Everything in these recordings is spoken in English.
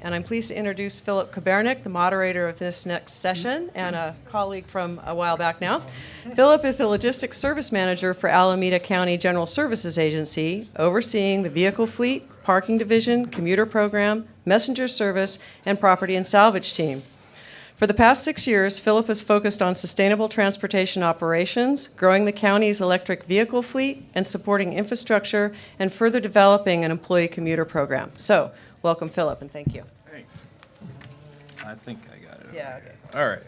And I'm pleased to introduce Philip Kabernik, the moderator of this next session and a colleague from a while back now. Philip is the Logistics Service Manager for Alameda County General Services Agency, overseeing the vehicle fleet, parking division, commuter program, messenger service, and property and salvage team. For the past 6 years, Philip has focused on sustainable transportation operations, growing the county's electric vehicle fleet, and supporting infrastructure and further developing an employee commuter program. So, welcome, Philip, and thank you. Thanks. I think I got it. Yeah, okay. All right.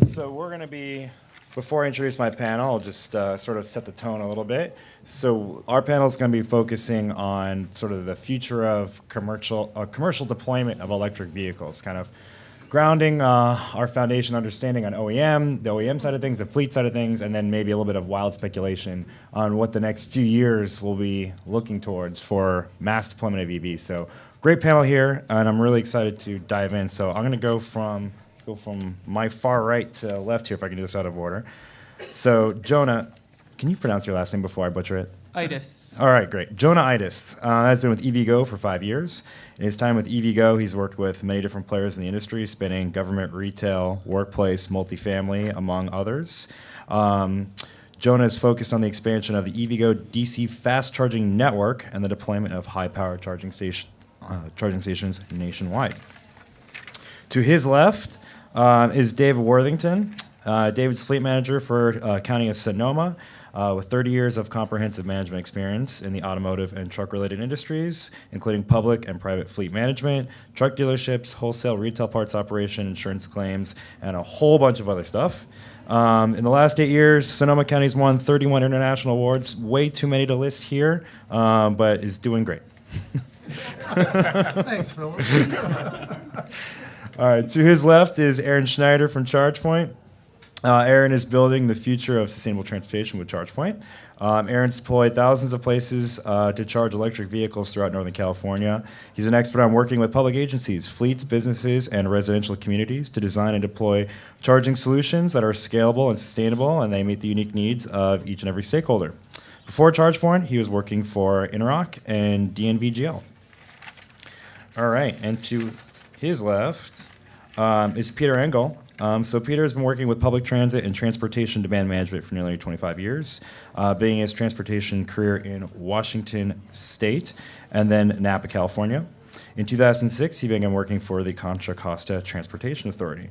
So we're going to be, before I introduce my panel, I'll just sort of set the tone a little bit. So our panel is going to be focusing on sort of the future of commercial deployment of electric vehicles, kind of grounding our foundation understanding on OEM, the OEM side of things, the fleet side of things, and then maybe a little bit of wild speculation on what the next few years will be looking towards for mass deployment of EVs. So great panel here, and I'm really excited to dive in. So I'm going to go from my far right to left here, if I can do this out of order. So Jonah, can you pronounce your last name before I butcher it? Itis. All right, great. Jonah Itis has been with EVgo for 5 years. In his time with EVgo, he's worked with many different players in the industry, spanning government, retail, workplace, multifamily, among others. Jonah is focused on the expansion of the EVgo DC fast charging network and the deployment of high-power charging stations nationwide. To his left is David Worthington. David's fleet manager for County of Sonoma, with 30 years of comprehensive management experience in the automotive and truck-related industries, including public and private fleet management, truck dealerships, wholesale retail parts operation, insurance claims, and a whole bunch of other stuff. In the last 8 years, Sonoma County's won 31 international awards, way too many to list here, but is doing great. Thanks, Philip. All right, to his left is Aaron Schneider from ChargePoint. Aaron is building the future of sustainable transportation with ChargePoint. Aaron's deployed thousands of places to charge electric vehicles throughout Northern California. He's an expert on working with public agencies, fleets, businesses, and residential communities to design and deploy charging solutions that are scalable and sustainable, and they meet the unique needs of each and every stakeholder. Before ChargePoint, he was working for Interoc and DNVGL. All right, and to his left is Peter Engel. So Peter has been working with public transit and transportation demand management for nearly 25 years, beginning his transportation career in Washington State and then Napa, California. In 2006, he began working for the Contra Costa Transportation Authority.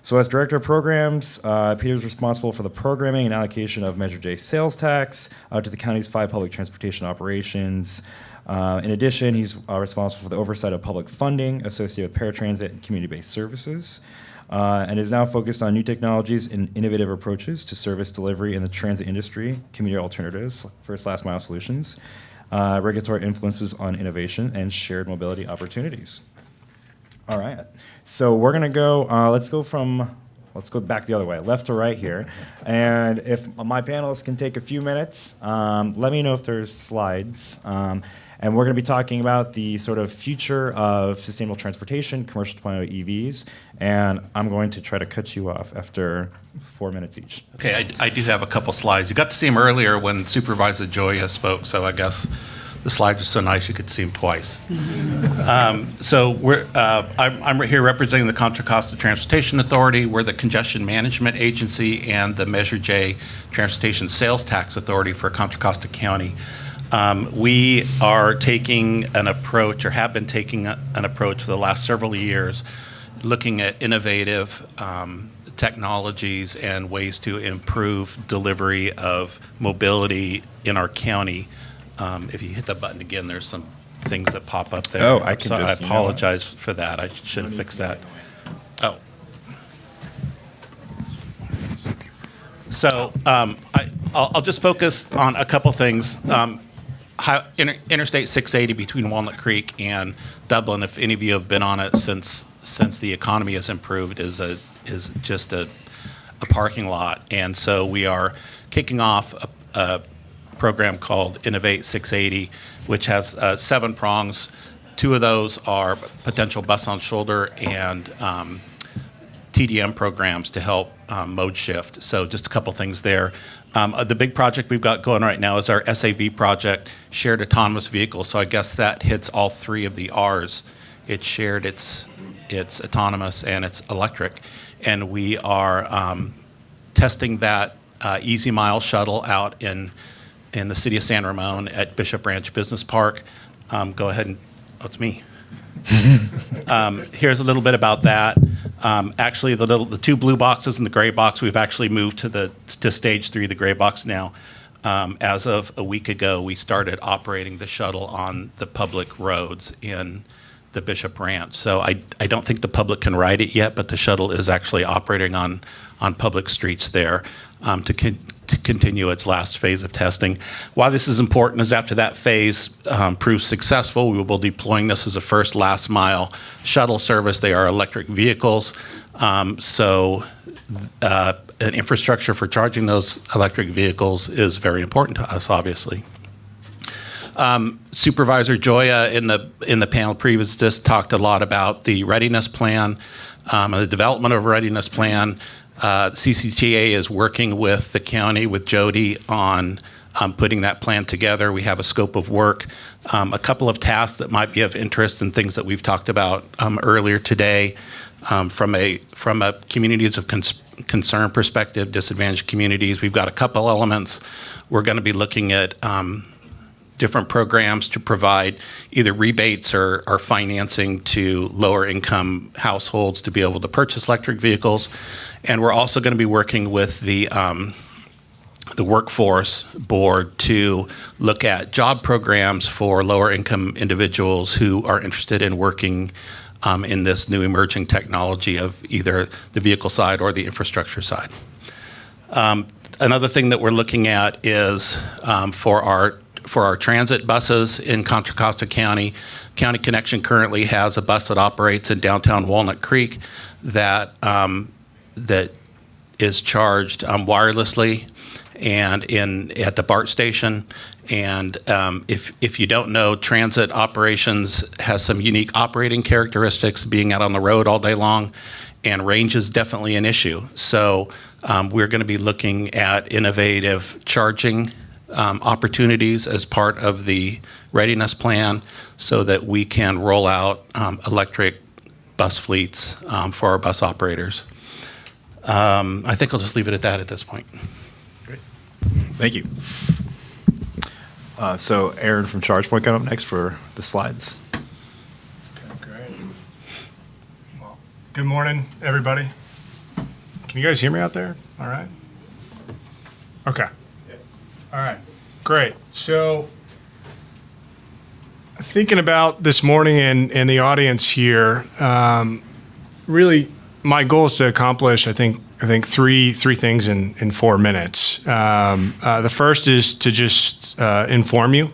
So as director of programs, Peter is responsible for the programming and allocation of Measure J sales tax to the county's 5 public transportation operations. In addition, he's responsible for the oversight of public funding associated with paratransit and community-based services. And is now focused on new technologies and innovative approaches to service delivery in the transit industry, commuter alternatives, first last mile solutions, regulatory influences on innovation, and shared mobility opportunities. All right, so we're gonna go, let's go back the other way, left to right here. And if my panelists can take a few minutes, let me know if there's slides. And we're going to be talking about the sort of future of sustainable transportation, commercial deployment of EVs, and I'm going to try to cut you off after 4 minutes each. Okay, I do have a couple slides. You got to see them earlier when Supervisor Joya spoke, so I guess the slides are so nice you could see them twice. So I'm here representing the Contra Costa Transportation Authority. We're the Congestion Management Agency and the Measure J Transportation Sales Tax Authority for Contra Costa County. We are taking an approach, or have been taking an approach for the last several years, looking at innovative technologies and ways to improve delivery of mobility in our county. If you hit the button again, there's some things that pop up there. Oh, I can so just, I apologize for that. I should have fixed that. Oh. So I'll just focus on a couple things. Interstate 680 between Walnut Creek and Dublin, if any of you have been on it since the economy has improved, is just a parking lot. And so we are kicking off a program called Innovate 680, which has 7 prongs. 2 of those are potential bus on shoulder and TDM programs to help mode shift. So just a couple things there. The big project we've got going right now is our SAV project, Shared Autonomous Vehicle. So I guess that hits all 3 of the R's it's shared, it's autonomous, and it's electric. And we are testing that Easy Mile shuttle out in the city of San Ramon at Bishop Ranch Business Park. Go ahead and, oh, it's me. Here's a little bit about that. Actually, the two blue boxes and the gray box, we've actually moved to stage 3, the gray box now. As of a week ago, we started operating the shuttle on the public roads in the Bishop Ranch. So I don't think the public can ride it yet, but the shuttle is actually operating on public streets there to continue its last phase of testing. Why this is important is after that phase proves successful, we will be deploying this as a first last mile shuttle service. They are electric vehicles. So an infrastructure for charging those electric vehicles is very important to us, obviously. Supervisor Joya in the panel previous to this talked a lot about the readiness plan, the development of a readiness plan. CCTA is working with the county, with Jody, on putting that plan together. We have a scope of work, a couple of tasks that might be of interest and things that we've talked about earlier today from a communities of concern perspective, disadvantaged communities. We've got a couple elements. We're going to be looking at different programs to provide either rebates or financing to lower income households to be able to purchase electric vehicles. And we're also going to be working with the workforce board to look at job programs for lower income individuals who are interested in working in this new emerging technology of either the vehicle side or the infrastructure side. Another thing that we're looking at is for our transit buses in Contra Costa County. County Connection currently has a bus that operates in downtown Walnut Creek that is charged wirelessly and at the BART station. And if you don't know, transit operations has some unique operating characteristics, being out on the road all day long, and range is definitely an issue. So we're going to be looking at innovative charging opportunities as part of the readiness plan so that we can roll out electric bus fleets for our bus operators. I think I'll just leave it at that at this point. Great. Thank you. So Aaron from ChargePoint coming up next for the slides. Okay, great. Well, good morning, everybody. Can you guys hear me out there? All right. Okay. All right, great. So thinking about this morning and the audience here, really my goal is to accomplish, I think three things in 4 minutes. The first is to just inform you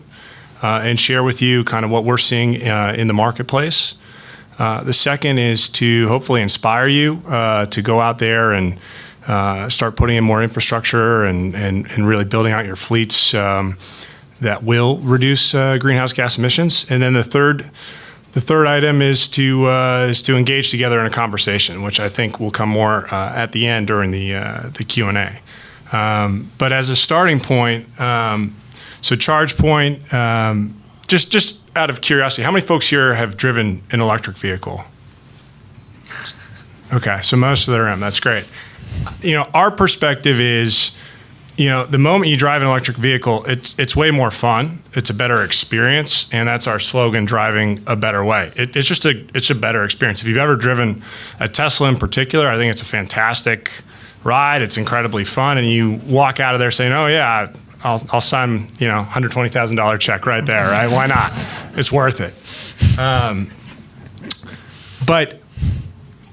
and share with you kind of what we're seeing in the marketplace. The second is to hopefully inspire you to go out there and start putting in more infrastructure and really building out your fleets that will reduce greenhouse gas emissions. And then the third item is to engage together in a conversation, which I think will come more at the end during the Q&A. But as a starting point, so ChargePoint, just out of curiosity, how many folks here have driven an electric vehicle? Okay, so most of the room, that's great. Our perspective is, the moment you drive an electric vehicle, it's way more fun. It's a better experience, and that's our slogan: driving a better way. It's a better experience. If you've ever driven a Tesla in particular, I think it's a fantastic ride. It's incredibly fun, and you walk out of there saying, "Oh yeah, I'll sign $120,000 check right there, right? Why not? It's worth it." But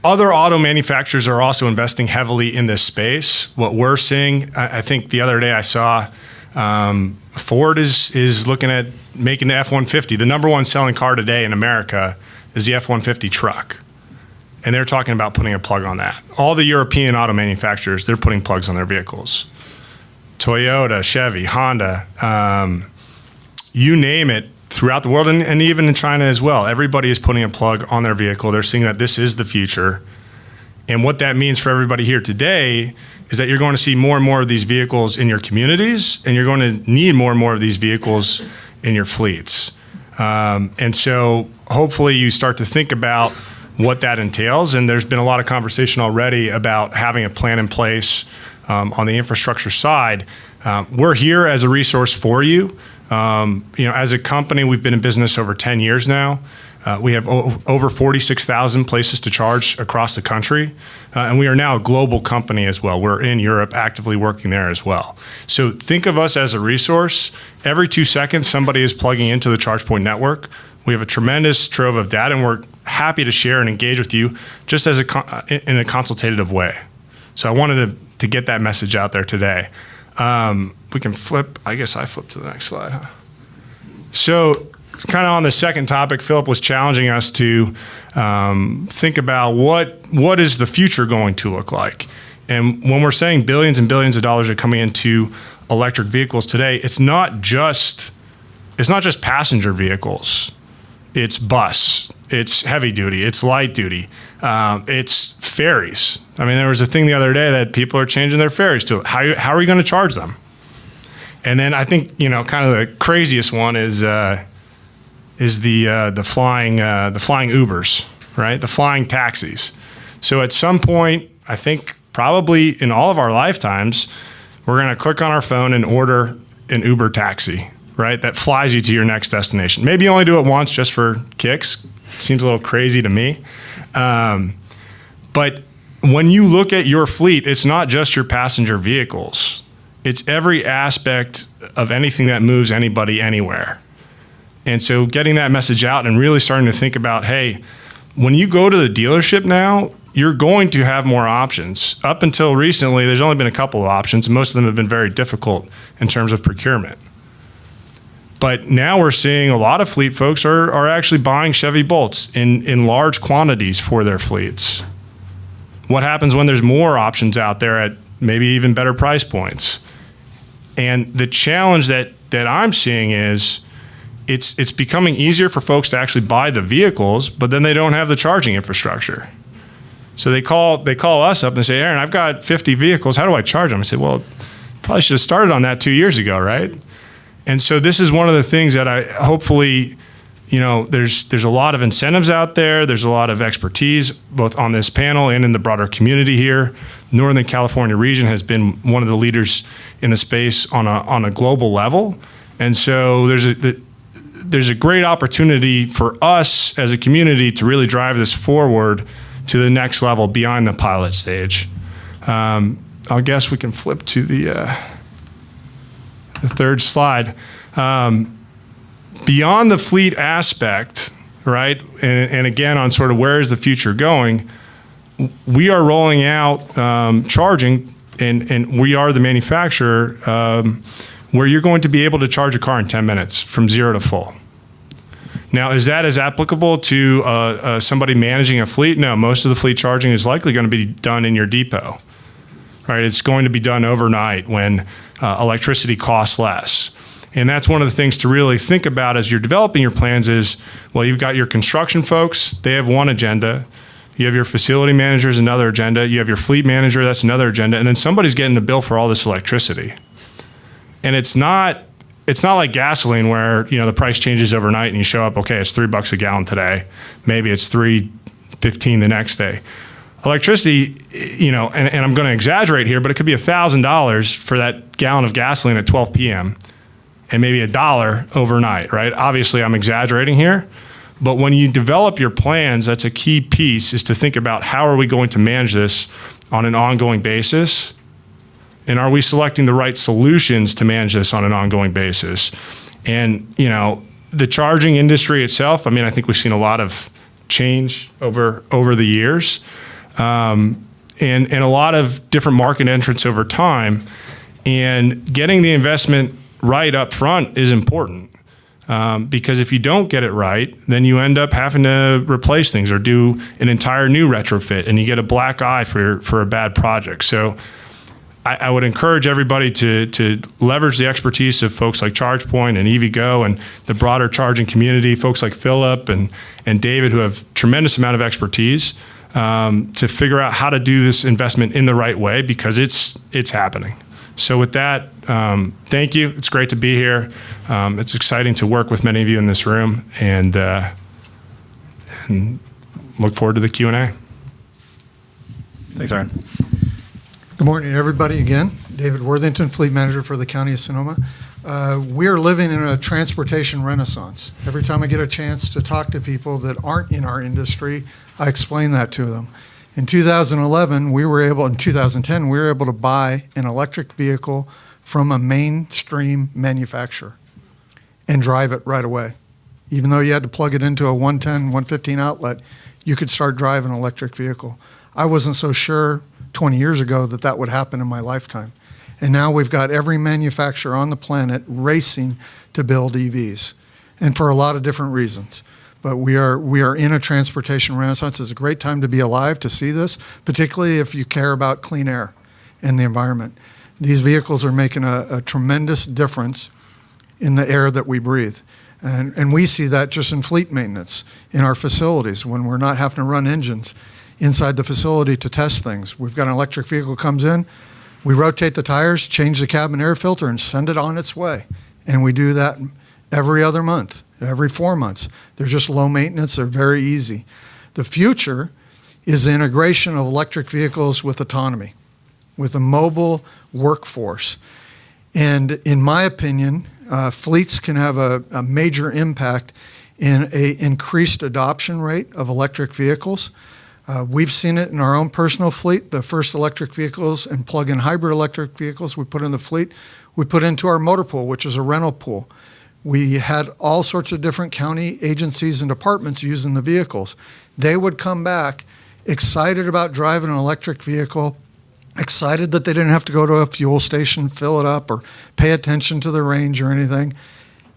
other auto manufacturers are also investing heavily in this space. What we're seeing, I think the other day I saw Ford is looking at making the F-150. The number one selling car today in America is the F-150 truck. And they're talking about putting a plug on that. All the European auto manufacturers, they're putting plugs on their vehicles. Toyota, Chevy, Honda, you name it, throughout the world and even in China as well. Everybody is putting a plug on their vehicle. They're seeing that this is the future. And what that means for everybody here today is that you're going to see more and more of these vehicles in your communities, and you're going to need more and more of these vehicles in your fleets. And so hopefully you start to think about what that entails. And there's been a lot of conversation already about having a plan in place on the infrastructure side. We're here as a resource for you. As a company, we've been in business over 10 years now. We have over 46,000 places to charge across the country. And we are now a global company as well. We're in Europe, actively working there as well. So think of us as a resource. Every 2 seconds, somebody is plugging into the ChargePoint network. We have a tremendous trove of data, and we're happy to share and engage with you just as in a consultative way. So I wanted to get that message out there today. We can flip, I guess I flip to the next slide, huh? So kind of on the second topic, Philip was challenging us to think about what is the future going to look like. And when we're saying billions and billions of dollars are coming into electric vehicles today, it's not just passenger vehicles. It's bus, it's heavy duty, it's light duty, it's ferries. I mean, there was a thing the other day that people are changing their ferries to. How are you going to charge them? And then I think, kind of the craziest one is the flying Ubers, right? The flying taxis. So at some point, I think probably in all of our lifetimes, we're going to click on our phone and order an Uber taxi, right? That flies you to your next destination. Maybe you only do it once just for kicks. Seems a little crazy to me. But when you look at your fleet, it's not just your passenger vehicles. It's every aspect of anything that moves anybody anywhere. And so getting that message out and really starting to think about, hey, when you go to the dealership now, you're going to have more options. Up until recently, there's only been a couple of options. Most of them have been very difficult in terms of procurement. But now we're seeing a lot of fleet folks are actually buying Chevy Bolts in large quantities for their fleets. What happens when there's more options out there at maybe even better price points? And the challenge that I'm seeing is it's becoming easier for folks to actually buy the vehicles, but then they don't have the charging infrastructure. So they call us up and say, Aaron, I've got 50 vehicles. How do I charge them? I say, well, probably should have started on that 2 years ago, right? And so this is one of the things that I hopefully, there's a lot of incentives out there. There's a lot of expertise, both on this panel and in the broader community here. Northern California region has been one of the leaders in the space on a global level. And so there's a great opportunity for us as a community to really drive this forward to the next level beyond the pilot stage. I guess we can flip to the third slide. Beyond the fleet aspect, right, and again on sort of where is the future going, we are rolling out charging, and we are the manufacturer where you're going to be able to charge a car in 10 minutes from 0 to full. Now, is that as applicable to somebody managing a fleet? No, most of the fleet charging is likely going to be done in your depot, right? It's going to be done overnight when electricity costs less. And that's one of the things to really think about as you're developing your plans is, well, you've got your construction folks, they have one agenda. You have your facility managers, another agenda. You have your fleet manager, that's another agenda. And then somebody's getting the bill for all this electricity. And it's not like gasoline where, the price changes overnight and you show up, okay, it's $3 a gallon today. Maybe it's $3.15 the next day. Electricity, and I'm going to exaggerate here, but it could be $1,000 for that gallon of gasoline at 12 p.m. and maybe $1 overnight, right? Obviously, I'm exaggerating here. But when you develop your plans, that's a key piece, is to think about how are we going to manage this on an ongoing basis? And are we selecting the right solutions to manage this on an ongoing basis? And, the charging industry itself, I think we've seen a lot of change over the years, and a lot of different market entrants over time. And getting the investment right up front is important. Because if you don't get it right, then you end up having to replace things or do an entire new retrofit, and you get a black eye for a bad project. So I would encourage everybody to leverage the expertise of folks like ChargePoint and EVgo and the broader charging community, folks like Philip and David, who have tremendous amount of expertise to figure out how to do this investment in the right way, because it's happening. So with that, thank you. It's great to be here. It's exciting to work with many of you in this room, and and look forward to the Q&A. Thanks, Aaron. Good morning, everybody, again. David Worthington, Fleet Manager for the County of Sonoma. We are living in a transportation renaissance. Every time I get a chance to talk to people that aren't in our industry, I explain that to them. In 2010, we were able to buy an electric vehicle from a mainstream manufacturer and drive it right away. Even though you had to plug it into a 110, 115 outlet, you could start driving an electric vehicle. I wasn't so sure 20 years ago that that would happen in my lifetime. And now we've got every manufacturer on the planet racing to build EVs, and for a lot of different reasons. But we are in a transportation renaissance. It's a great time to be alive to see this, particularly if you care about clean air and the environment. These vehicles are making a tremendous difference in the air that we breathe. And we see that just in fleet maintenance in our facilities when we're not having to run engines inside the facility to test things. We've got an electric vehicle comes in, we rotate the tires, change the cabin air filter, and send it on its way. And we do that every other month, every 4 months. They're just low maintenance, they're very easy. The future is the integration of electric vehicles with autonomy, with a mobile workforce. And in my opinion, fleets can have a major impact in an increased adoption rate of electric vehicles. We've seen it in our own personal fleet. The first electric vehicles and plug-in hybrid electric vehicles we put in the fleet, we put into our motor pool, which is a rental pool. We had all sorts of different county agencies and departments using the vehicles. They would come back excited about driving an electric vehicle, excited that they didn't have to go to a fuel station, fill it up, or pay attention to the range or anything.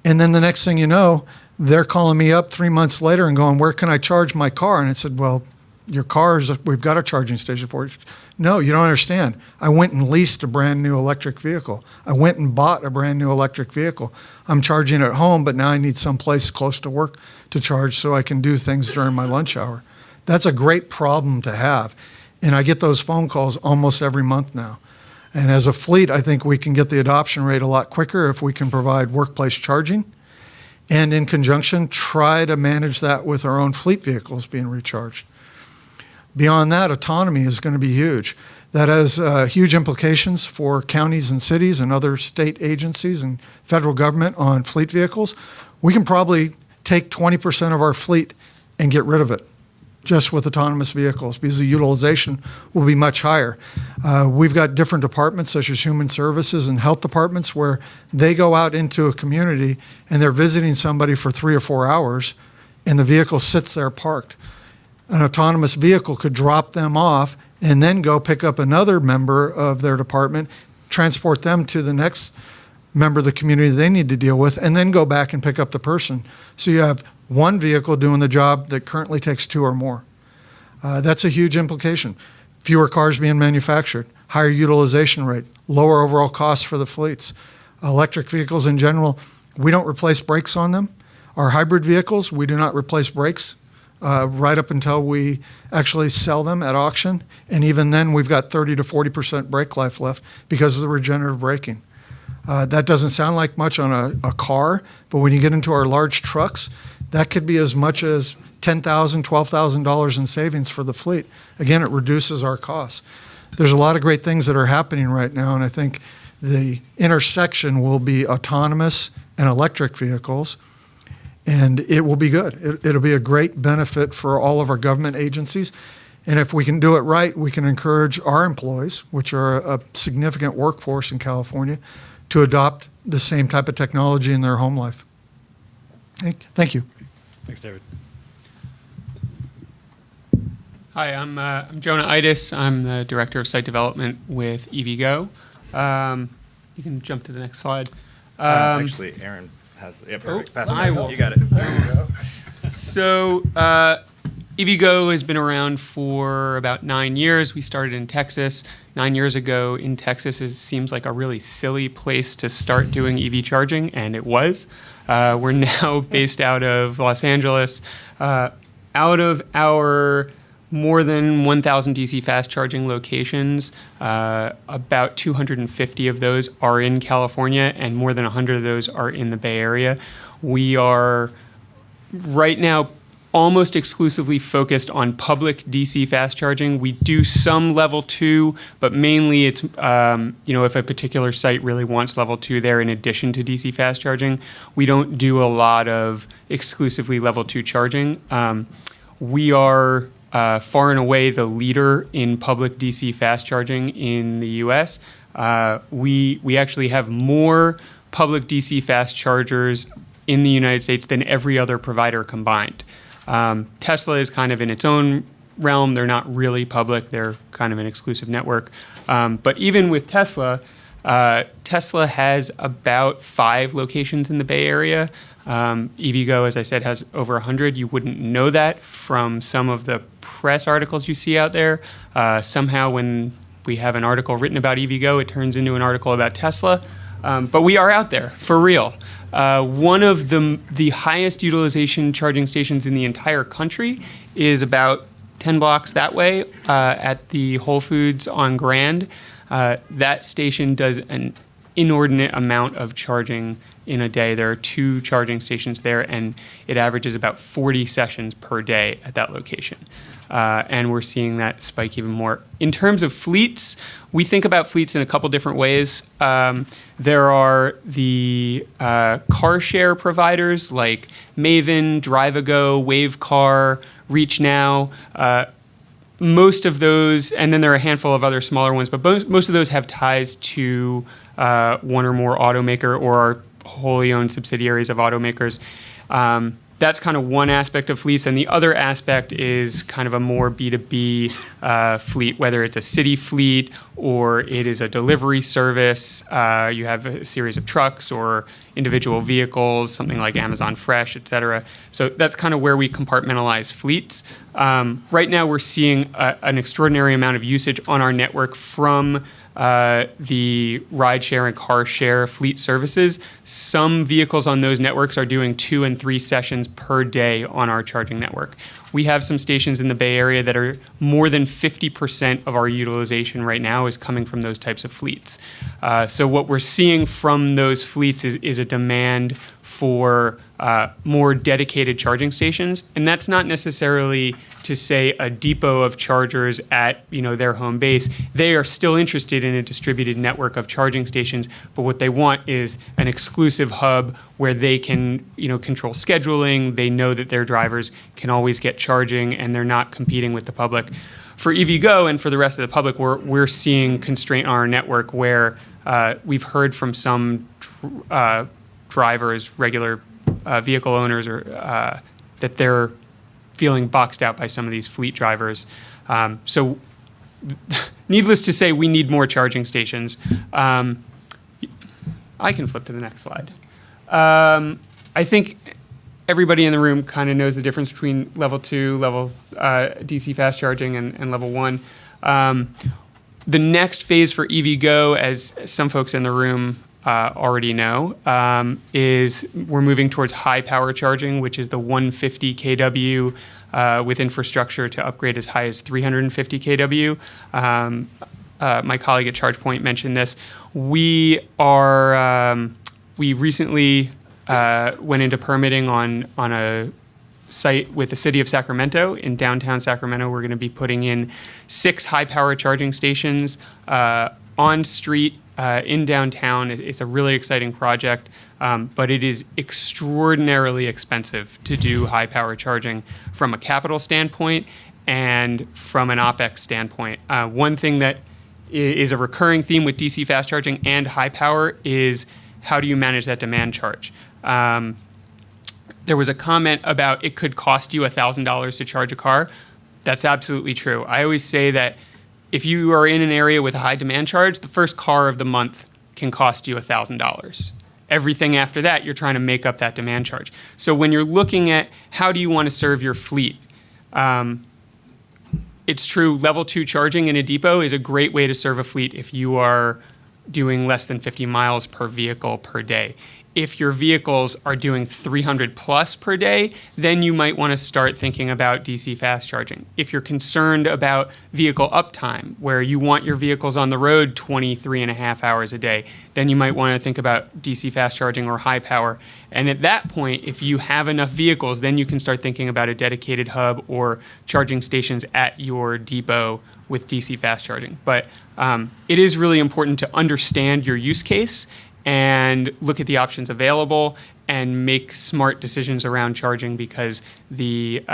And then the next thing you know, they're calling me up 3 months later and going, where can I charge my car? And I said, well, your cars, we've got a charging station for it. No, you don't understand. I went and leased a brand new electric vehicle. I went and bought a brand new electric vehicle. I'm charging at home, but now I need someplace close to work to charge so I can do things during my lunch hour. That's a great problem to have. And I get those phone calls almost every month now. And as a fleet, I think we can get the adoption rate a lot quicker if we can provide workplace charging. And in conjunction, try to manage that with our own fleet vehicles being recharged. Beyond that, autonomy is going to be huge. That has huge implications for counties and cities and other state agencies and federal government on fleet vehicles. We can probably take 20% of our fleet and get rid of it just with autonomous vehicles because the utilization will be much higher. We've got different departments such as human services and health departments where they go out into a community and they're visiting somebody for 3 or 4 hours and the vehicle sits there parked. An autonomous vehicle could drop them off and then go pick up another member of their department, transport them to the next member of the community they need to deal with, and then go back and pick up the person. So you have one vehicle doing the job that currently takes 2 or more. That's a huge implication. Fewer cars being manufactured, higher utilization rate, lower overall costs for the fleets. Electric vehicles in general, we don't replace brakes on them. Our hybrid vehicles, we do not replace brakes. Right up until we actually sell them at auction. And even then, we've got 30 to 40% brake life left because of the regenerative braking. That doesn't sound like much on a car, but when you get into our large trucks, that could be as much as $10,000, $12,000 in savings for the fleet. Again, it reduces our costs. There's a lot of great things that are happening right now, and I think the intersection will be autonomous and electric vehicles. And it will be good. It'll be a great benefit for all of our government agencies. And if we can do it right, we can encourage our employees, which are a significant workforce in California, to adopt the same type of technology in their home life. Thank you. Thanks, David. Hi, I'm Jonah Itis. I'm the Director of Site Development with EVgo. You can jump to the next slide. Actually, Aaron has the perfect. Pass it I down. will. You got it. So EVgo has been around for about 9 years. We started in Texas. 9 years ago in Texas, it seems like a really silly place to start doing EV charging, and it was. We're now based out of Los Angeles. Out of our more than 1,000 DC fast charging locations, about 250 of those are in California, and more than 100 of those are in the Bay Area. We are right now almost exclusively focused on public DC fast charging. We do some level 2, but mainly it's, if a particular site really wants level 2 there in addition to DC fast charging, we don't do a lot of exclusively level 2 charging. We are far and away the leader in public DC fast charging in the US. We actually have more public DC fast chargers in the United States than every other provider combined. Tesla is kind of in its own realm. They're not really public. They're kind of an exclusive network. But even with Tesla, Tesla has about 5 locations in the Bay Area. EVgo, as I said, has over 100. You wouldn't know that from some of the press articles you see out there. Somehow when we have an article written about EVgo, it turns into an article about Tesla. But we are out there, for real. One of the highest utilization charging stations in the entire country is about 10 blocks that way at the Whole Foods on Grand. That station does an inordinate amount of charging in a day. There are 2 charging stations there, and it averages about 40 sessions per day at that location. And we're seeing that spike even more. In terms of fleets, we think about fleets in a couple different ways. There are the car share providers like Maven, Drive-A-Go, Wavecar, ReachNow. Most of those, and then there are a handful of other smaller ones, but most of those have ties to one or more automaker or are wholly owned subsidiaries of automakers. That's kind of one aspect of fleets, and the other aspect is kind of a more B2B fleet, whether it's a city fleet or it is a delivery service. You have a series of trucks or individual vehicles, something like Amazon Fresh, et cetera. So that's kind of where we compartmentalize fleets. Right now, we're seeing an extraordinary amount of usage on our network from the rideshare and car share fleet services. Some vehicles on those networks are doing 2 and 3 sessions per day on our charging network. We have some stations in the Bay Area that are more than 50% of our utilization right now is coming from those types of fleets. So what we're seeing from those fleets is a demand for more dedicated charging stations, and that's not necessarily to say a depot of chargers at their home base. They are still interested in a distributed network of charging stations, but what they want is an exclusive hub where they can control scheduling. They know that their drivers can always get charging, and they're not competing with the public. For EVgo and for the rest of the public, we're seeing constraint on our network where we've heard from some drivers, regular vehicle owners, or that they're feeling boxed out by some of these fleet drivers. So needless to say, we need more charging stations. I can flip to the next slide. I think everybody in the room kind of knows the difference between level 2, level DC fast charging, and level 1. The next phase for EVgo, as some folks in the room already know, is we're moving towards high power charging, which is the 150 kW with infrastructure to upgrade as high as 350 kW. My colleague at ChargePoint mentioned this. We recently went into permitting on a site with the city of Sacramento. In downtown Sacramento, we're going to be putting in 6 high power charging stations on street in downtown. It's a really exciting project, but it is extraordinarily expensive to do high power charging from a capital standpoint and from an OpEx standpoint. One thing that is a recurring theme with DC fast charging and high power is how do you manage that demand charge? There was a comment about it could cost you $1,000 to charge a car. That's absolutely true. I always say that if you are in an area with a high demand charge, the first car of the month can cost you $1,000. Everything after that, you're trying to make up that demand charge. So when you're looking at how do you want to serve your fleet, it's true, level 2 charging in a depot is a great way to serve a fleet if you are doing less than 50 miles per vehicle per day. if your vehicles are doing 300 plus per day, then you might want to start thinking about DC fast charging. If you're concerned about vehicle uptime, where you want your vehicles on the road 23 and a half hours a day, then you might want to think about DC fast charging or high power. And at that point, if you have enough vehicles, then you can start thinking about a dedicated hub or charging stations at your depot with DC fast charging. But it is really important to understand your use case and look at the options available and make smart decisions around charging, because the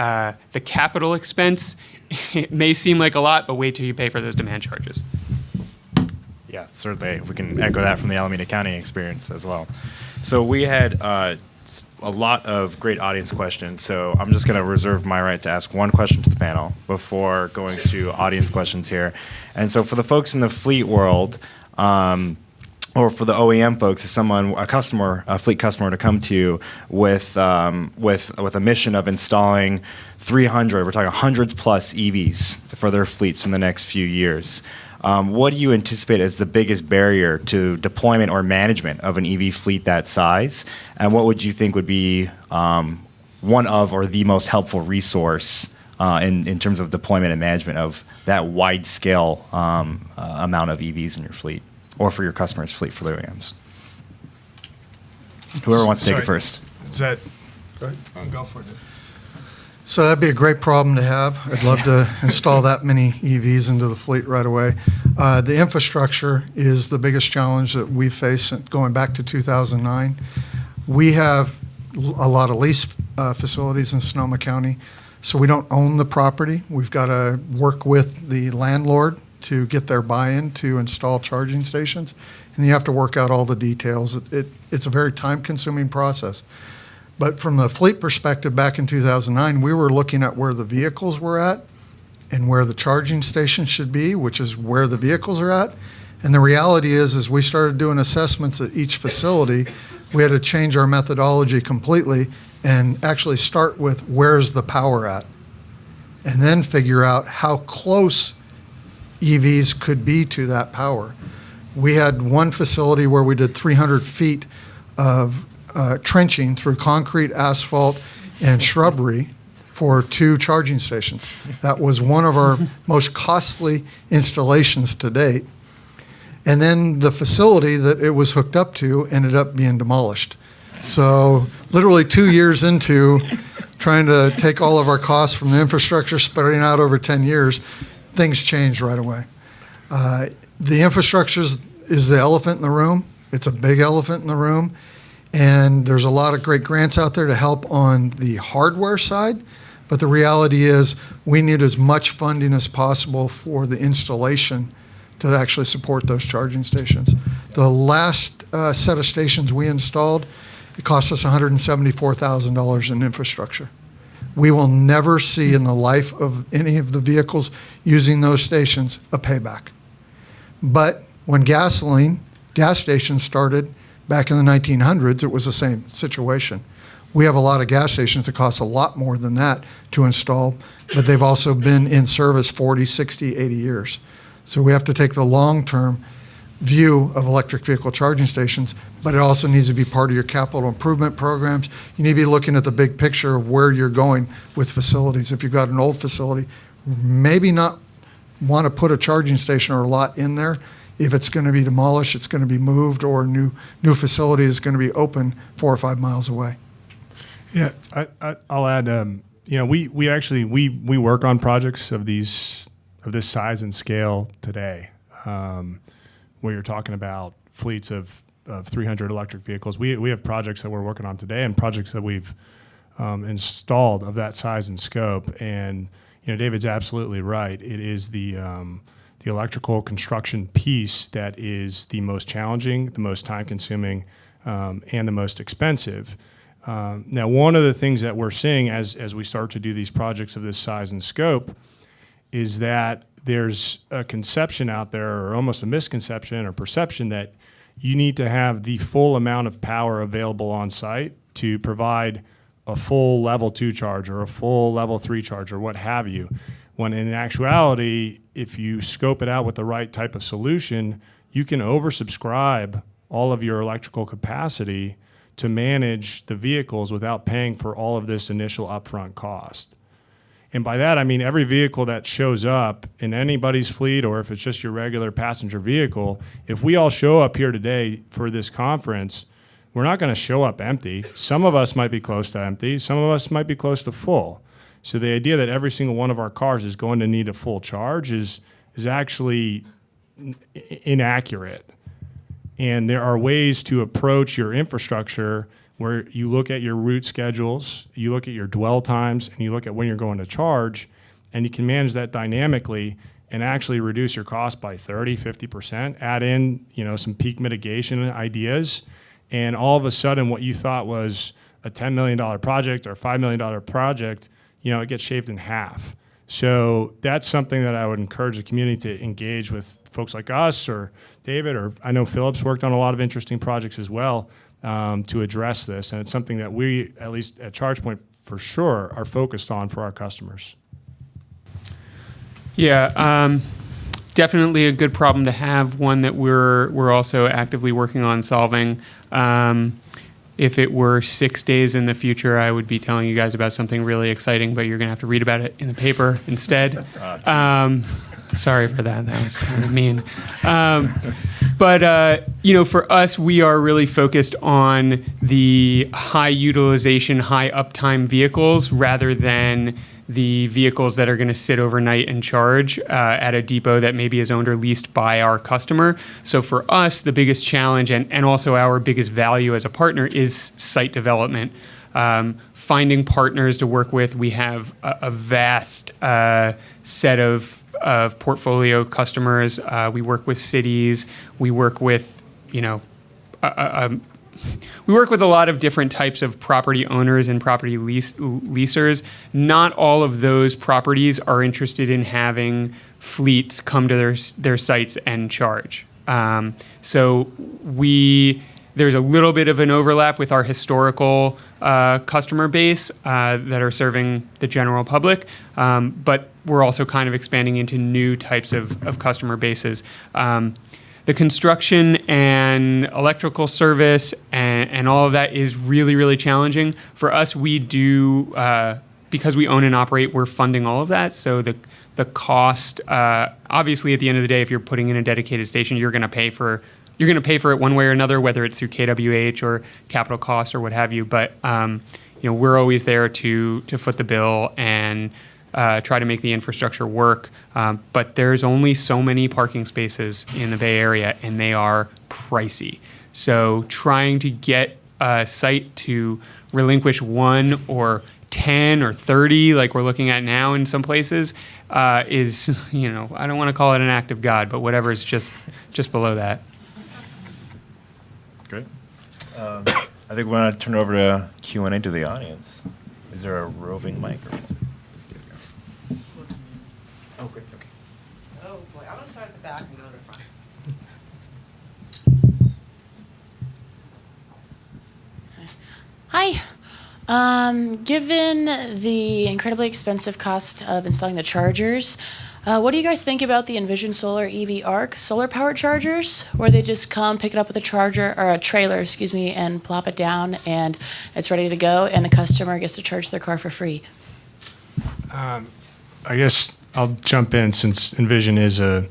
capital expense, it may seem like a lot, but wait till you pay for those demand charges. Yeah, certainly. We can echo that from the Alameda County experience as well. So we had a lot of great audience questions, so I'm just going to reserve my right to ask one question to the panel before going to audience questions here. And so for the folks in the fleet world, or for the OEM folks, as a fleet customer to come to you with a mission of installing 300, we're talking hundreds plus EVs for their fleets in the next few years. What do you anticipate as the biggest barrier to deployment or management of an EV fleet that size? And what would you think would be one of or the most helpful resource in terms of deployment and management of that wide scale amount of EVs in your fleet, or for your customers' fleet for the OEMs? Whoever wants to take it first. Is that? Go ahead. Go for it. So that'd be a great problem to have. I'd love to install that many EVs into the fleet right away. The infrastructure is the biggest challenge that we face going back to 2009. We have a lot of lease facilities in Sonoma County, so we don't own the property. We've got to work with the landlord to get their buy-in to install charging stations, and you have to work out all the details. It's a very time-consuming process. But from the fleet perspective, back in 2009, we were looking at where the vehicles were at and where the charging stations should be, which is where the vehicles are at. And the reality is we started doing assessments at each facility, we had to change our methodology completely and actually start with where's the power at, and then figure out how close EVs could be to that power. We had one facility where we did 300 feet of trenching through concrete, asphalt, and shrubbery for 2 charging stations. That was one of our most costly installations to date. And then the facility that it was hooked up to ended up being demolished. So literally 2 years into trying to take all of our costs from the infrastructure, spreading out over 10 years, things changed right away. The infrastructure is the elephant in the room. It's a big elephant in the room. And there's a lot of great grants out there to help on the hardware side. But the reality is we need as much funding as possible for the installation to actually support those charging stations. The last set of stations we installed, it cost us $174,000 in infrastructure. We will never see in the life of any of the vehicles using those stations a payback. But when gas stations started back in the 1900s, it was the same situation. We have a lot of gas stations that cost a lot more than that to install, but they've also been in service 40, 60, 80 years. So we have to take the long-term view of electric vehicle charging stations, but it also needs to be part of your capital improvement programs. You need to be looking at the big picture of where you're going with facilities. If you've got an old facility, maybe not want to put a charging station or a lot in there. If it's going to be demolished, it's going to be moved, or a new facility is going to be open 4 or 5 miles away. Yeah, I'll add. We actually work on projects of this size and scale today, where you're talking about fleets of 300 electric vehicles. We have projects that we're working on today, and projects that we've installed of that size and scope. And David's absolutely right. It is the electrical construction piece that is the most challenging, the most time-consuming, and the most expensive. Now, one of the things that we're seeing as we start to do these projects of this size and scope is that there's a conception out there, or almost a misconception or perception, that you need to have the full amount of power available on site to provide a full level 2 charge or a full level 3 charge or what have you. When in actuality, if you scope it out with the right type of solution, you can oversubscribe all of your electrical capacity to manage the vehicles without paying for all of this initial upfront cost. And by that, I mean every vehicle that shows up in anybody's fleet, or if it's just your regular passenger vehicle, if we all show up here today for this conference, we're not going to show up empty. Some of us might be close to empty. Some of us might be close to full. So the idea that every single one of our cars is going to need a full charge is actually inaccurate. And there are ways to approach your infrastructure where you look at your route schedules, you look at your dwell times, and you look at when you're going to charge, and you can manage that dynamically and actually reduce your cost by 30, 50%, add in, some peak mitigation ideas, and all of a sudden what you thought was a $10 million project or $5 million project, it gets shaved in half. So that's something that I would encourage the community to engage with folks like us or David, or I know Philip's worked on a lot of interesting projects as well to address this. And it's something that we, at least at ChargePoint for sure, are focused on for our customers. Yeah, definitely a good problem to have, one that we're also actively working on solving. If it were 6 days in the future, I would be telling you guys about something really exciting, but you're going to have to read about it in the paper instead. Sorry for that. That was kind of mean. But for us, we are really focused on the high utilization, high uptime vehicles rather than the vehicles that are going to sit overnight and charge at a depot that maybe is owned or leased by our customer. So for us, the biggest challenge and also our biggest value as a partner is site development. Finding partners to work with. We have a vast set of portfolio customers. We work with cities. We work with, we work with a lot of different types of property owners and property leasers. Not all of those properties are interested in having fleets come to their sites and charge. So there's a little bit of an overlap with our historical customer base that are serving the general public, but we're also kind of expanding into new types of customer bases. The construction and electrical service and all of that is really, really challenging. For us, we do, because we own and operate, we're funding all of that. So the cost, obviously at the end of the day, if you're putting in a dedicated station, you're going to pay for it one way or another, whether it's through KWH or capital cost or what have you. But we're always there to foot the bill and try to make the infrastructure work. But there's only so many parking spaces in the Bay Area, and they are pricey. So trying to get a site to relinquish 1 or 10 or 30, like we're looking at now in some places, is, I don't want to call it an act of God, but whatever is just below that. Great. I think we want to turn over to Q&A to the audience. Is there a roving mic? Or is it? Oh, great. Okay. Oh, boy. I'm going to start at the back and go to the front. Hi. Given the incredibly expensive cost of installing the chargers, what do you guys think about the Envision Solar EV Arc solar powered chargers, where they just come, pick it up with a charger or a trailer, and plop it down, and it's ready to go, and the customer gets to charge their car for free? I guess I'll jump in since Envision is a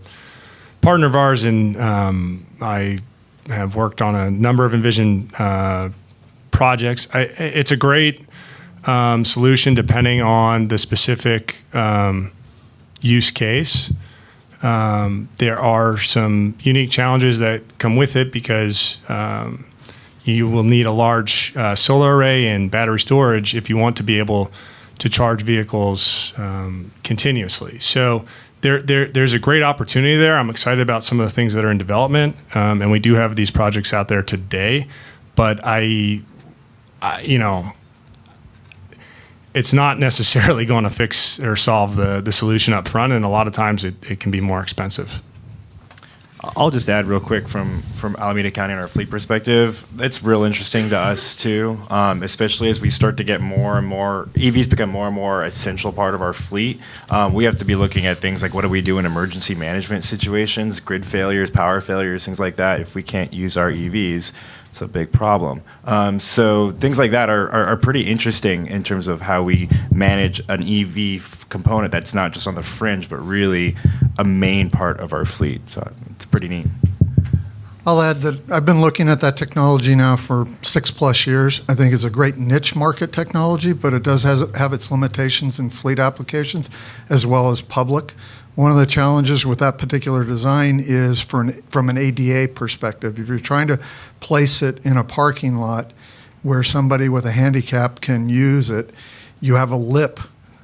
partner of ours, and I have worked on a number of Envision projects. It's a great solution depending on the specific use case. There are some unique challenges that come with it because you will need a large solar array and battery storage if you want to be able to charge vehicles continuously. So there's a great opportunity there. I'm excited about some of the things that are in development, and we do have these projects out there today. But it's not necessarily going to fix or solve the solution up front, and a lot of times it can be more expensive. I'll just add real quick from Alameda County and our fleet perspective. It's real interesting to us too, especially as we start to get more and more, EVs become more and more essential part of our fleet. We have to be looking at things like what do we do in emergency management situations, grid failures, power failures, things like that. If we can't use our EVs, It's a big problem. So things like that are pretty interesting in terms of how we manage an EV component that's not just on the fringe, but really a main part of our fleet. So it's pretty neat. I'll add that I've been looking at that technology now for 6+ years. I think it's a great niche market technology, but it does have its limitations in fleet applications as well as public. One of the challenges with that particular design is from an ADA perspective. If you're trying to place it in a parking lot where somebody with a handicap can use it, you have a lip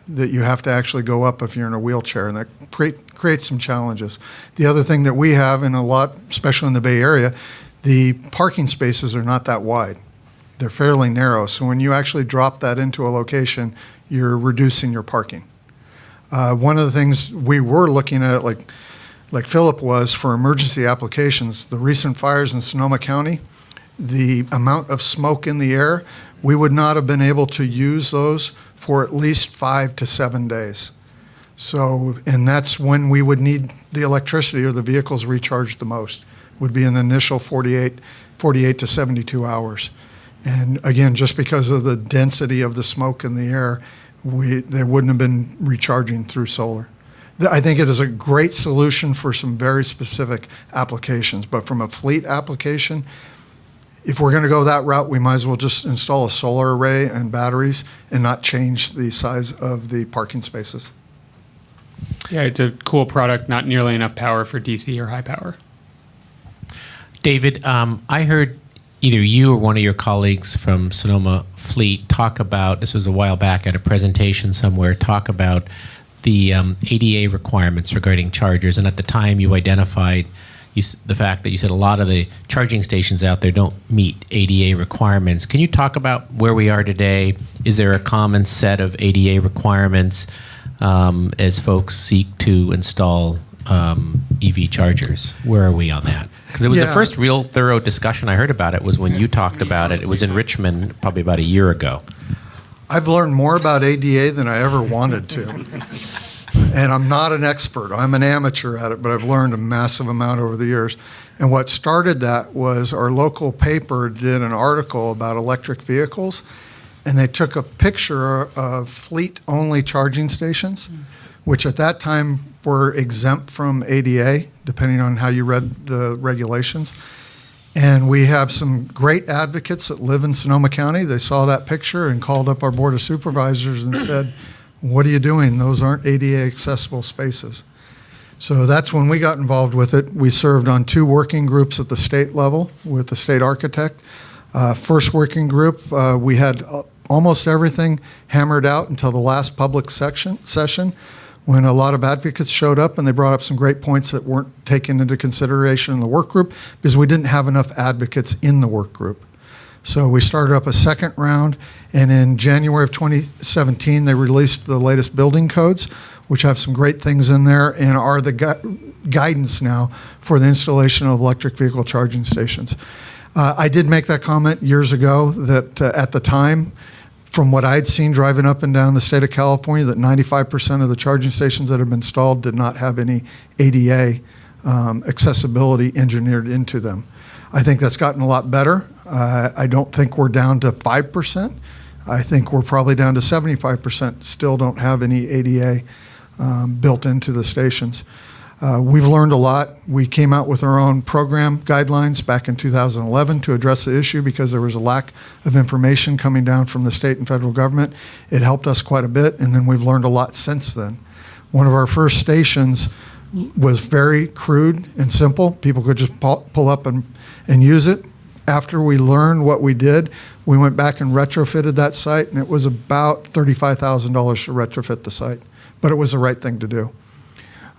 that you have to actually go up if you're in a wheelchair, and that creates some challenges. The other thing that we have in a lot, especially in the Bay Area, the parking spaces are not that wide. They're fairly narrow, so when you actually drop that into a location, you're reducing your parking. One of the things we were looking at, like Philip was, for emergency applications, the recent fires in Sonoma County, the amount of smoke in the air, we would not have been able to use those for at least 5 to 7 days. So, and that's when we would need the electricity or the vehicles recharged the most, would be in the initial 48 to 72 hours. And again, just because of the density of the smoke in the air, they wouldn't have been recharging through solar. I think it is a great solution for some very specific applications, but from a fleet application, if we're going to go that route, we might as well just install a solar array and batteries and not change the size of the parking spaces. Yeah, it's a cool product, not nearly enough power for DC or high power. David, I heard either you or one of your colleagues from Sonoma Fleet talk about, this was a while back at a presentation somewhere, talk about the ADA requirements regarding chargers. And at the time you identified the fact that you said a lot of the charging stations out there don't meet ADA requirements. Can you talk about where we are today? Is there a common set of ADA requirements as folks seek to install EV chargers? Where are we on that? Because it was the first real thorough discussion I heard about it was when you talked about it. It was in Richmond probably about a year ago. I've learned more about ADA than I ever wanted to. And I'm not an expert. I'm an amateur at it, but I've learned a massive amount over the years. And what started that was our local paper did an article about electric vehicles, and they took a picture of fleet-only charging stations, which at that time were exempt from ADA, depending on how you read the regulations. And we have some great advocates that live in Sonoma County. They saw that picture and called up our Board of Supervisors and said, what are you doing? Those aren't ADA accessible spaces. So that's when we got involved with it. We served on 2 working groups at the state level with the state architect. First working group, we had almost everything hammered out until the last public session when a lot of advocates showed up and they brought up some great points that weren't taken into consideration in the work group because we didn't have enough advocates in the work group. So we started up a second round, and in January of 2017, they released the latest building codes, which have some great things in there and are the guidance now for the installation of electric vehicle charging stations. I did make that comment years ago that at the time, from what I'd seen driving up and down the state of California, that 95% of the charging stations that have been installed did not have any ADA accessibility engineered into them. I think that's gotten a lot better. I don't think we're down to 5%. I think we're probably down to 75% still don't have any ADA built into the stations. We've learned a lot. We came out with our own program guidelines back in 2011 to address the issue because there was a lack of information coming down from the state and federal government. It helped us quite a bit, and then we've learned a lot since then. One of our first stations was very crude and simple. People could just pull up and use it. After we learned what we did, we went back and retrofitted that site, and it was about $35,000 to retrofit the site, but it was the right thing to do.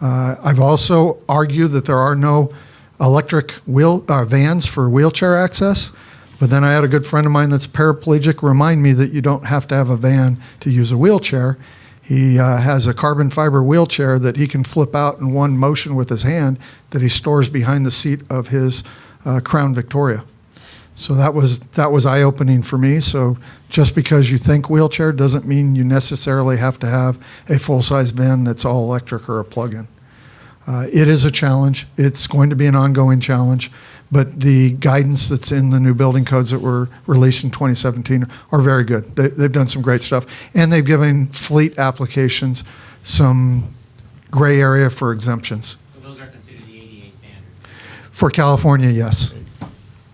I've also argued that there are no electric vans for wheelchair access, but then I had a good friend of mine that's paraplegic remind me that you don't have to have a van to use a wheelchair. He has a carbon fiber wheelchair that he can flip out in one motion with his hand that he stores behind the seat of his Crown Victoria. So that was eye-opening for me. So just because you think wheelchair doesn't mean you necessarily have to have a full-size van that's all electric or a plug-in. It is a challenge. It's going to be an ongoing challenge, but the guidance that's in the new building codes that were released in 2017 are very good. They've done some great stuff, and they've given fleet applications some gray area for exemptions. So those are considered the ADA standard? For California, yes.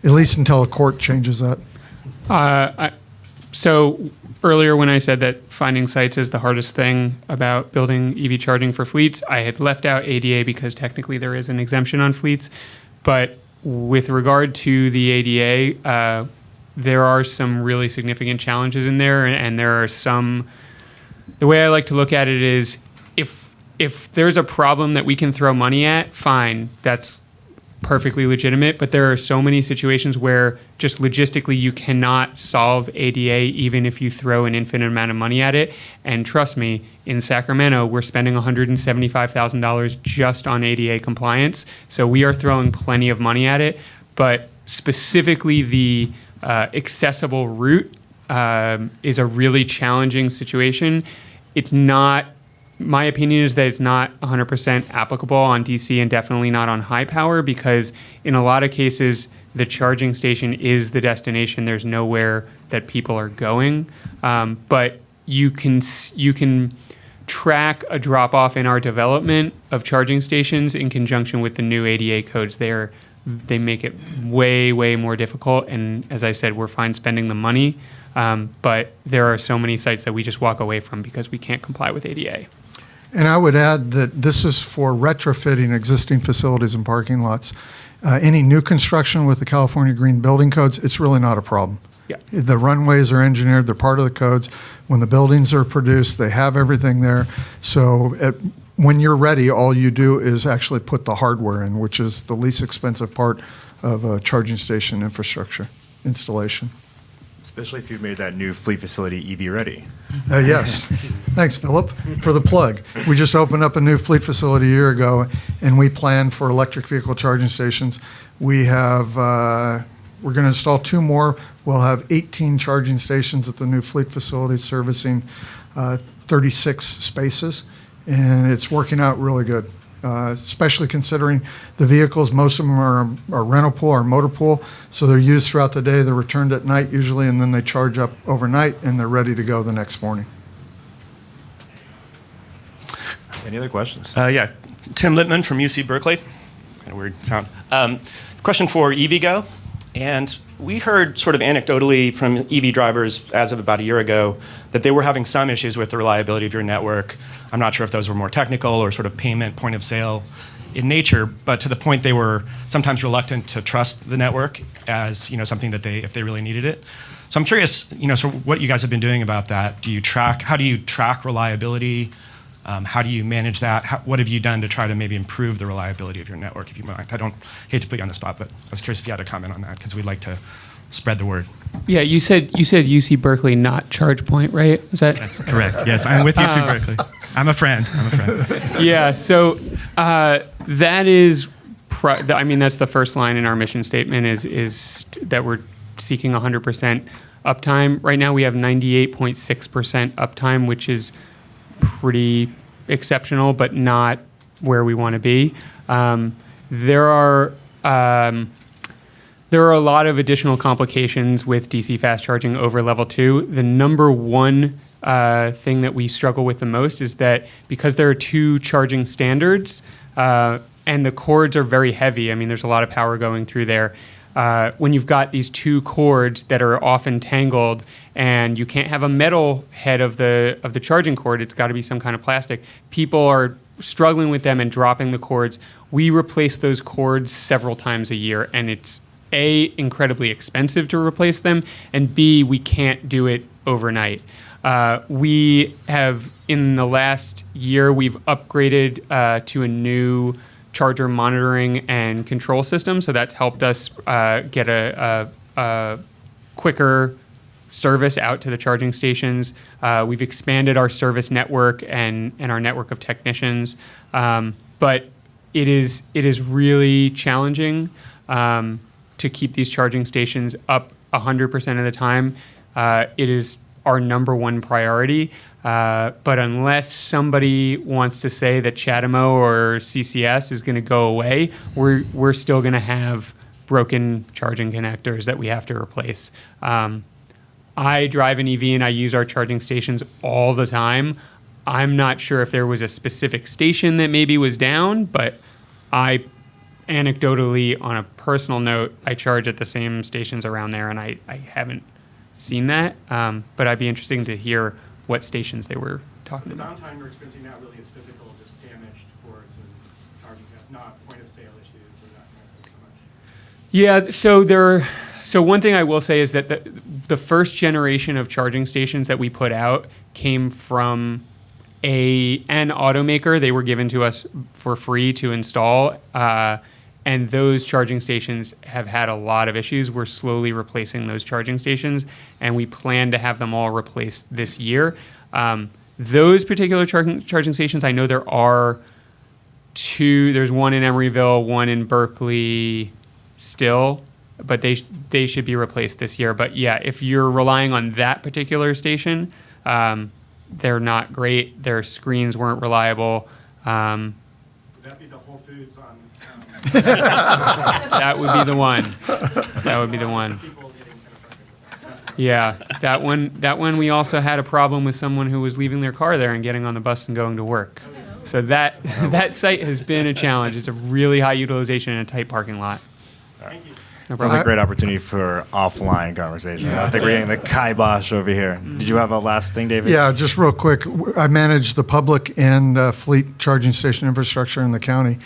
At least until a court changes that. So earlier when I said that finding sites is the hardest thing about building EV charging for fleets, I had left out ADA because technically there is an exemption on fleets. But with regard to the ADA, there are some really significant challenges in there, and there are some. The way I like to look at it is, if there's a problem that we can throw money at, fine, that's perfectly legitimate. But there are so many situations where just logistically you cannot solve ADA even if you throw an infinite amount of money at it. And trust me, in Sacramento, we're spending $175,000 just on ADA compliance. So we are throwing plenty of money at it. But specifically the accessible route is a really challenging situation. It's not, my opinion is that it's not 100% applicable on DC and definitely not on high power, because in a lot of cases, the charging station is the destination. There's nowhere that people are going. But you can track a drop off in our development of charging stations in conjunction with the new ADA codes. They make it way, way more difficult. And as I said, we're fine spending the money. But there are so many sites that we just walk away from because we can't comply with ADA. And I would add that this is for retrofitting existing facilities and parking lots. Any new construction with the California Green Building Codes, it's really not a problem. Yeah. The runways are engineered, they're part of the codes. When the buildings are produced, they have everything there. So when you're ready, all you do is actually put the hardware in, which is the least expensive part of a charging station infrastructure installation. Especially if you've made that new fleet facility EV ready. Yes. Thanks, Philip, for the plug. We just opened up a new fleet facility a year ago, and we plan for electric vehicle charging stations. We have, we're going to install 2 more. We'll have 18 charging stations at the new fleet facility servicing 36 spaces, and it's working out really good. Especially considering the vehicles, most of them are rental pool or motor pool, so they're used throughout the day. They're returned at night usually, and then they charge up overnight, and they're ready to go the next morning. Any other questions? Yeah, Tim Littman from UC Berkeley. Kind of weird sound. Question for EVgo. And we heard sort of anecdotally from EV drivers as of about a year ago that they were having some issues with the reliability of your network. I'm not sure if those were more technical or sort of payment, point of sale in nature, but to the point they were sometimes reluctant to trust the network as, you know, something that if they really needed it. So I'm curious, you know, so what you guys have been doing about that. How do you track reliability? How do you manage that? What have you done to try to maybe improve the reliability of your network, if you mind? I don't hate to put you on the spot, but I was curious if you had a comment on that, because we'd like to spread the word. Yeah, you said UC Berkeley, not ChargePoint, right? Is that? That's correct. Yes, I'm with UC Berkeley. I'm a friend. Yeah, so that is, I mean, that's the first line in our mission statement is that we're seeking 100% uptime. Right now we have 98.6% uptime, which is pretty exceptional, but not where we want to be. There are a lot of additional complications with DC fast charging over level 2. The number one thing that we struggle with the most is that because there are 2 charging standards and the cords are very heavy, I mean, there's a lot of power going through there. When you've got these 2 cords that are often tangled and you can't have a metal head of the charging cord, it's got to be some kind of plastic. People are struggling with them and dropping the cords. We replace those cords several times a year, and it's A, incredibly expensive to replace them, and B, we can't do it overnight. We have, in the last year, we've upgraded to a new charger monitoring and control system, so that's helped us get a quicker service out to the charging stations. We've expanded our service network and our network of technicians, but it is really challenging to keep these charging stations up 100% of the time. It is our number one priority. But unless somebody wants to say that CHAdeMO or CCS is going to go away, we're still going to have broken charging connectors that we have to replace. I drive an EV and I use our charging stations all the time. I'm not sure if there was a specific station that maybe was down, but I anecdotally, on a personal note, I charge at the same stations around there, and I haven't seen that. But I'd be interested to hear what stations they were talking The about. downtime you're experiencing now really is physical, just damaged cords and charging. That's not point of sale issues or that kind of thing so much. Yeah, so one thing I will say is that the first generation of charging stations that we put out came from an automaker. They were given to us for free to install, and those charging stations have had a lot of issues. We're slowly replacing those charging stations, and we plan to have them all replaced this year. Those particular charging stations, I know there are two. There's one in Emeryville, one in Berkeley still, but they should be replaced this year. But yeah, if you're relying on that particular station, they're not great. Their screens weren't reliable. Would that be the Whole Foods on? That would be the one. That would be the one. People getting kind of frustrated with that. Yeah, that one we also had a problem with someone who was leaving their car there and getting on the bus and going to work. So that site has been a challenge. It's a really high utilization in a tight parking lot. Thank you. No Sounds problem. like a great opportunity for offline conversation. I think we're getting the kibosh over here. Did you have a last thing, David? Yeah, just real quick. I manage the public and fleet charging station infrastructure in the county.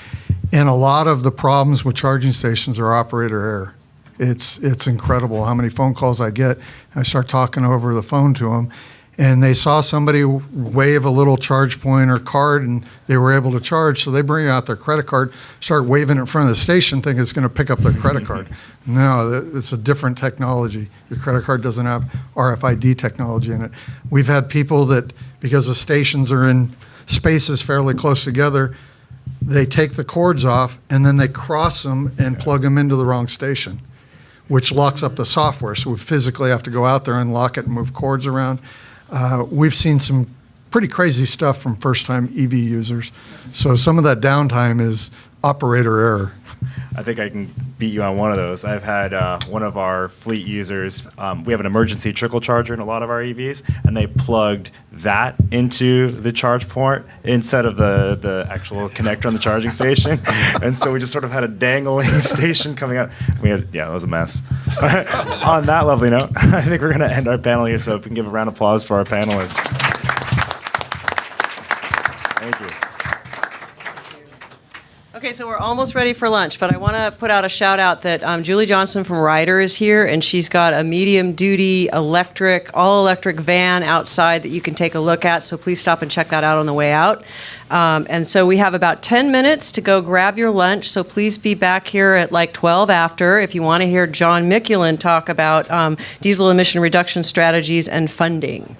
And a lot of the problems with charging stations are operator error. It's incredible how many phone calls I get. I start talking over the phone to them, and they saw somebody wave a little charge point or card, and they were able to charge, so they bring out their credit card, start waving it in front of the station, thinking it's going to pick up their credit card. No, it's a different technology. Your credit card doesn't have RFID technology in it. We've had people that, because the stations are in spaces fairly close together, they take the cords off and then they cross them and plug them into the wrong station, which locks up the software. So we physically have to go out there and lock it and move cords around. We've seen some pretty crazy stuff from first-time EV users. So some of that downtime is operator error. I think I can beat you on one of those. I've had one of our fleet users, we have an emergency trickle charger in a lot of our EVs, and they plugged that into the charge port instead of the actual connector on the charging station. And so we just sort of had a dangling station coming out. It was a mess. On that lovely note, I think we're going to end our panel here, so if we can give a round of applause for our panelists. Thank you. Okay, so we're almost ready for lunch, but I want to put out a shout out that Julie Johnson from Ryder is here, and she's got a medium duty all electric van outside that you can take a look at. So please stop and check that out on the way out. And so we have about 10 minutes to go grab your lunch. So please be back here at like 12 after if you want to hear John Mikulin talk about diesel emission reduction strategies and funding.